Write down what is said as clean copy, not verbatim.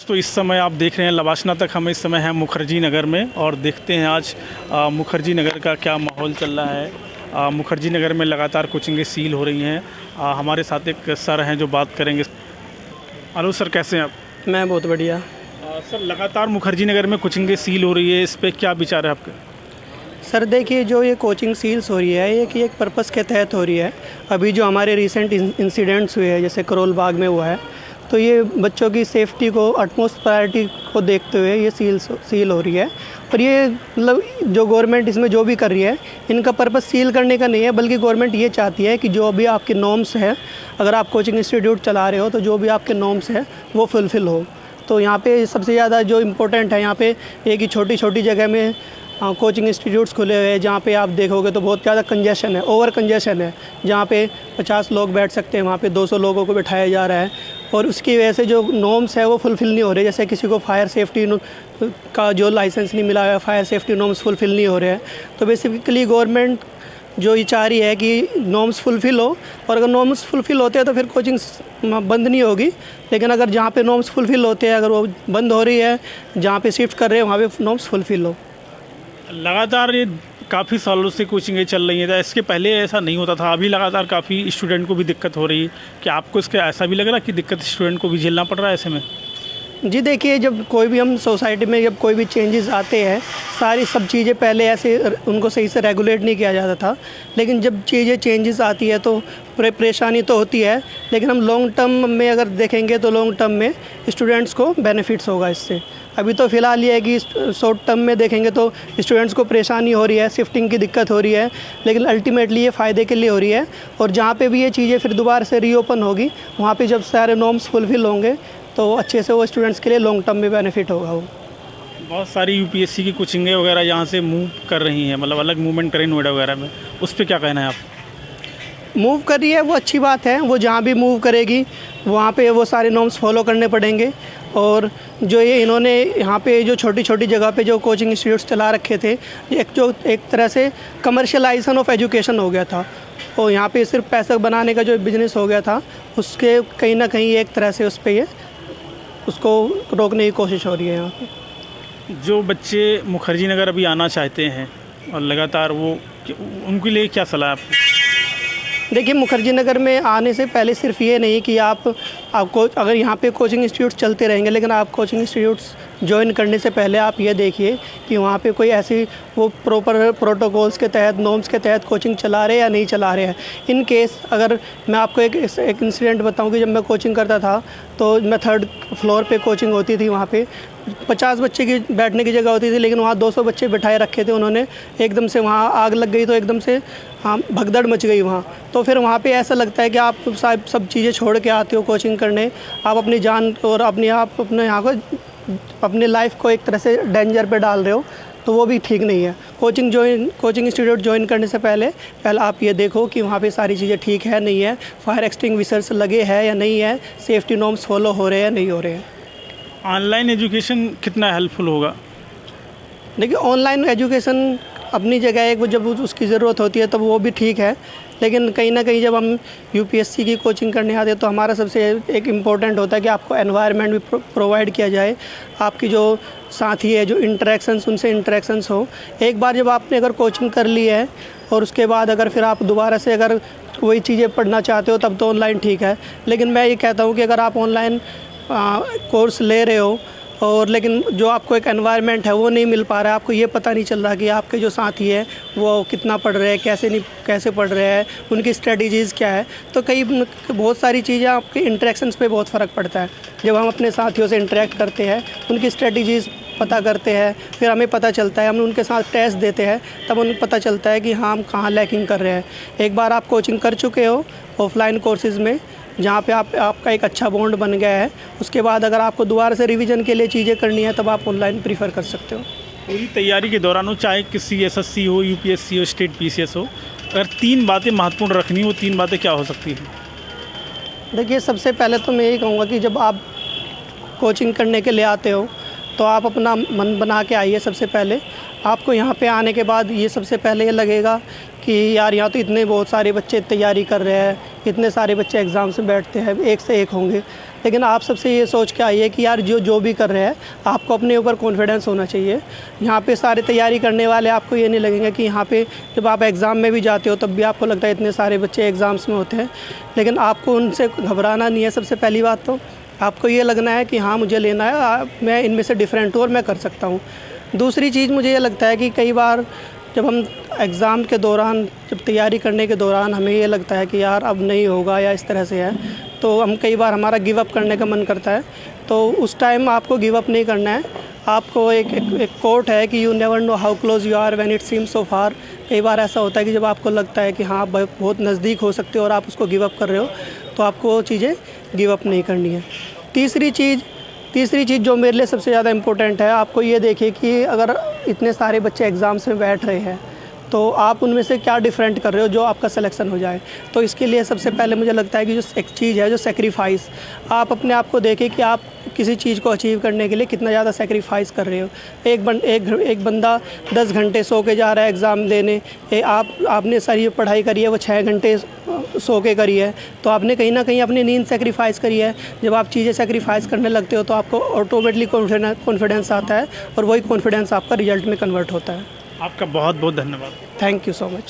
तो इस समय आप देख रहे हैं लवासना तक, हम इस समय हैं मुखर्जी नगर में और देखते हैं आज मुखर्जी नगर का क्या माहौल चल रहा है। मुखर्जी नगर में लगातार कोचिंगें सील हो रही हैं। हमारे साथ एक सर हैं जो बात करेंगे। हेलो सर, कैसे हैं आप? मैं बहुत बढ़िया। सर, लगातार मुखर्जी नगर में कोचिंगें सील हो रही है, इस पर क्या विचार है आपके? सर देखिए, जो ये कोचिंग सील्स हो रही है ये कि एक पर्पस के तहत हो रही है। अभी जो हमारे रिसेंट इंसिडेंट्स हुए हैं, जैसे करोल बाग में हुआ है, तो ये बच्चों की सेफ्टी को अटमोस्ट प्रायोरिटी को देखते हुए ये सील हो रही है। और ये मतलब जो गवर्नमेंट इसमें जो भी कर रही है, इनका पर्पस सील करने का नहीं है, बल्कि गवर्नमेंट ये चाहती है कि जो भी आपके नॉर्म्स है, अगर आप कोचिंग इंस्टीट्यूट चला रहे हो तो जो भी आपके नॉर्म्स है वो फुलफ़िल हो। तो यहाँ पे सबसे ज़्यादा जो इम्पोर्टेंट है, यहाँ पे एक ही छोटी छोटी जगह में कोचिंग इंस्टीट्यूट्स खुले हुए हैं, जहाँ पे आप देखोगे तो बहुत ज़्यादा कंजेशन है, ओवर कंजेशन है। जहाँ पे 50 लोग बैठ सकते हैं, वहाँ पे 200 लोगों को बिठाया जा रहा है और उसकी वजह से जो नॉर्म्स है वो फुलफ़िल नहीं हो रहे। जैसे किसी को फायर सेफ्टी का जो लाइसेंस नहीं मिला है, फायर सेफ्टी नॉर्म्स फुलफ़िल नहीं हो रहे हैं। तो बेसिकली गवर्नमेंट जो ये चाह रही है कि नॉर्म्स फुलफ़िल हो, और अगर नॉर्म्स फुलफ़िल होते हैं तो फिर कोचिंग बंद नहीं होगी। लेकिन अगर जहाँ पे नॉर्म्स फुलफ़िल होते हैं, अगर वो बंद हो रही है, जहाँ पे शिफ्ट कर रहे हैं वहाँ पे नॉर्म्स फुलफ़िल हो। लगातार ये काफ़ी सालों से कोचिंगें चल रही हैं, इसके पहले ऐसा नहीं होता था। अभी लगातार काफ़ी स्टूडेंट को भी दिक्कत हो रही है। क्या आपको इसका ऐसा भी लग रहा है कि दिक्कत स्टूडेंट को भी झेलना पड़ रहा है ऐसे में? जी देखिए, जब कोई भी हम सोसाइटी में जब कोई भी चेंजेस आते हैं, सारी सब चीज़ें पहले ऐसे उनको सही से रेगुलेट नहीं किया जाता था। लेकिन जब चीज़ें चेंजेस आती है तो परेशानी तो होती है, लेकिन हम लॉन्ग टर्म में अगर देखेंगे तो लॉन्ग टर्म में स्टूडेंट्स को बेनिफिट्स होगा इससे। अभी तो फ़िलहाल ये है कि शॉर्ट टर्म में देखेंगे तो स्टूडेंट्स को परेशानी हो रही है, शिफ्टिंग की दिक्कत हो रही है, लेकिन अल्टीमेटली ये फ़ायदे के लिए हो रही है। और जहाँ पे भी ये चीज़ें फिर दोबारा से रीओपन होगी, वहाँ पे जब सारे नॉर्म्स फुलफ़िल होंगे तो अच्छे से वो स्टूडेंट्स के लिए लॉन्ग टर्म में बेनिफिट होगा। वो बहुत सारी यूपीएससी की कोचिंगें वगैरह यहाँ से मूव कर रही हैं, मतलब अलग मूवमेंट करें नोएडा वगैरह में, उस पर क्या कहना है आप? मूव कर रही है वो अच्छी बात है। वो जहाँ भी मूव करेगी वहाँ पे वो सारे नॉर्म्स फॉलो करने पड़ेंगे। और जो ये इन्होंने यहाँ पे जो छोटी छोटी जगह पे जो कोचिंग इंस्टीट्यूट्स चला रखे थे, एक तरह से कमर्शियलाइजेशन ऑफ एजुकेशन हो गया था। और यहाँ पे सिर्फ पैसा बनाने का जो बिज़नेस हो गया था, उसके कहीं ना कहीं एक तरह से उस पर ये उसको रोकने की कोशिश हो रही है यहाँ पे। जो बच्चे मुखर्जी नगर अभी आना चाहते हैं और लगातार उनके लिए क्या सलाह है आपकी? देखिए, मुखर्जी नगर में आने से पहले सिर्फ ये नहीं कि आपको अगर यहाँ पे कोचिंग इंस्टीट्यूट्स चलते रहेंगे, लेकिन आप कोचिंग इंस्टीट्यूट्स ज्वाइन करने से पहले आप ये देखिए कि वहाँ पे कोई ऐसी वो प्रॉपर प्रोटोकॉल्स के तहत, नॉर्म्स के तहत कोचिंग चला रहे हैं या नहीं चला रहे हैं। इन केस अगर मैं आपको एक इंसिडेंट बताऊँ कि जब मैं कोचिंग करता था तो मैं 3rd फ्लोर पे कोचिंग होती थी। वहाँ पे 50 बच्चे की बैठने की जगह होती थी, लेकिन वहाँ 200 बच्चे बिठाए रखे थे उन्होंने। एकदम से वहाँ आग लग गई तो एकदम से भगदड़ मच गई वहाँ। तो फिर वहाँ पे ऐसा लगता है कि आप सब चीज़ें छोड़ के आते हो कोचिंग करने, आप अपनी जान और अपने यहाँ को अपनी लाइफ को एक तरह से डेंजर पे डाल रहे हो, तो वो भी ठीक नहीं है। कोचिंग इंस्टीट्यूट ज्वाइन करने से पहले आप ये देखो कि वहाँ पे सारी चीज़ें ठीक है नहीं है, फायर एक्सटिंग्विशर्स लगे हैं या नहीं है, सेफ्टी नॉर्म्स फॉलो हो रहे हैं नहीं हो रहे हैं। ऑनलाइन एजुकेशन कितना हेल्पफुल होगा? देखिए, ऑनलाइन एजुकेशन अपनी जगह है, वो जब उसकी ज़रूरत होती है तब वो भी ठीक है। लेकिन कहीं ना कहीं जब हम यूपीएससी की कोचिंग करने आते हैं तो हमारा सबसे एक इम्पॉर्टेंट होता है कि आपको एनवायरनमेंट भी प्रोवाइड किया जाए। आपकी जो साथी है, जो इंटरेक्शंस, उनसे इंटरेक्शंस हो। एक बार जब आपने अगर कोचिंग कर ली है और उसके बाद अगर फिर आप दोबारा से अगर वही चीज़ें पढ़ना चाहते हो तब तो ऑनलाइन ठीक है। लेकिन मैं ये कहता हूँ कि अगर आप ऑनलाइन कोर्स ले रहे हो और लेकिन जो आपको एक एनवायरनमेंट है वो नहीं मिल पा रहा है, आपको ये पता नहीं चल रहा कि आपके जो साथी है वो कितना पढ़ रहे हैं, कैसे पढ़ रहे हैं, उनकी स्ट्रेटजीज़ क्या है, तो बहुत सारी चीज़ें आपके इंटरेक्शंस पे बहुत फ़र्क पड़ता है। जब हम अपने साथियों से इंटरेक्ट करते हैं, उनकी स्ट्रेटजीज़ पता करते हैं, फिर हमें पता चलता है, हम उनके साथ टेस्ट देते हैं, तब उन्हें पता चलता है कि हाँ हम कहाँ लैकिंग कर रहे हैं। एक बार आप कोचिंग कर चुके हो ऑफलाइन कोर्सेज़ में, जहाँ पे आपका एक अच्छा बॉन्ड बन गया है, उसके बाद अगर आपको दोबारा से रिवीजन के लिए चीज़ें करनी है तब आप ऑनलाइन प्रीफर कर सकते हो। पूरी तैयारी के दौरान हो, चाहे किसी एसएससी हो, यूपीएससी हो, स्टेट पीसीएस हो, अगर 3 बातें महत्वपूर्ण रखनी हो, 3 बातें क्या हो सकती हैं? देखिए, सबसे पहले तो मैं यही कहूँगा कि जब आप कोचिंग करने के लिए आते हो तो आप अपना मन बना के आइए। सबसे पहले आपको यहाँ पे आने के बाद ये सबसे पहले ये लगेगा कि यार यहाँ तो इतने बहुत सारे बच्चे तैयारी कर रहे हैं, इतने सारे बच्चे एग्ज़ाम्स में बैठते हैं, एक से एक होंगे। लेकिन आप सबसे ये सोच के आइए कि यार जो भी कर रहे हैं आपको अपने ऊपर कॉन्फिडेंस होना चाहिए। यहाँ पे सारे तैयारी करने वाले आपको ये नहीं लगेंगे कि यहाँ पे जब आप एग्ज़ाम में भी जाते हो तब भी आपको लगता है इतने सारे बच्चे एग्ज़ाम्स में होते हैं, लेकिन आपको उनसे घबराना नहीं है। सबसे पहली बात तो आपको ये लगना है कि हाँ मुझे लेना है, मैं इनमें से डिफरेंट हूँ और मैं कर सकता हूँ। दूसरी चीज़ मुझे ये लगता है कि कई बार जब हम एग्ज़ाम के दौरान, जब तैयारी करने के दौरान हमें ये लगता है कि यार अब नहीं होगा या इस तरह से है, तो हम कई बार हमारा गिव अप करने का मन करता है। तो उस टाइम आपको गिव अप नहीं करना है। आपको एक कोट है कि you never know how close you are when it seems so far. कई बार ऐसा होता है कि जब आपको लगता है कि हाँ आप बहुत नज़दीक हो सकते हो और आप उसको गिव अप कर रहे हो, तो आपको वो चीज़ें गिव अप नहीं करनी है। तीसरी चीज़ जो मेरे लिए सबसे ज़्यादा इम्पोर्टेंट है, आपको ये देखिए कि अगर इतने सारे बच्चे एग्ज़ाम्स में बैठ रहे हैं तो आप उनमें से क्या डिफरेंट कर रहे हो जो आपका सिलेक्शन हो जाए। तो इसके लिए सबसे पहले मुझे लगता है कि जो एक चीज़ है, जो सेक्रीफाइस, आप अपने आप को देखें कि आप किसी चीज़ को अचीव करने के लिए कितना ज़्यादा सेक्रीफाइस कर रहे हो। एक बंदा 10 घंटे सो के जा रहा है एग्ज़ाम देने, आपने सारी पढ़ाई करी है वो 6 घंटे सो के करी है, तो आपने कहीं ना कहीं अपनी नींद सेक्रीफाइस करी है। जब आप चीज़ें सेक्रीफाइस करने लगते हो तो आपको ऑटोमेटिकली कॉन्फिडेंस आता है और वही कॉन्फिडेंस आपका रिजल्ट में कन्वर्ट होता है। आपका बहुत बहुत धन्यवाद। Thank you so much.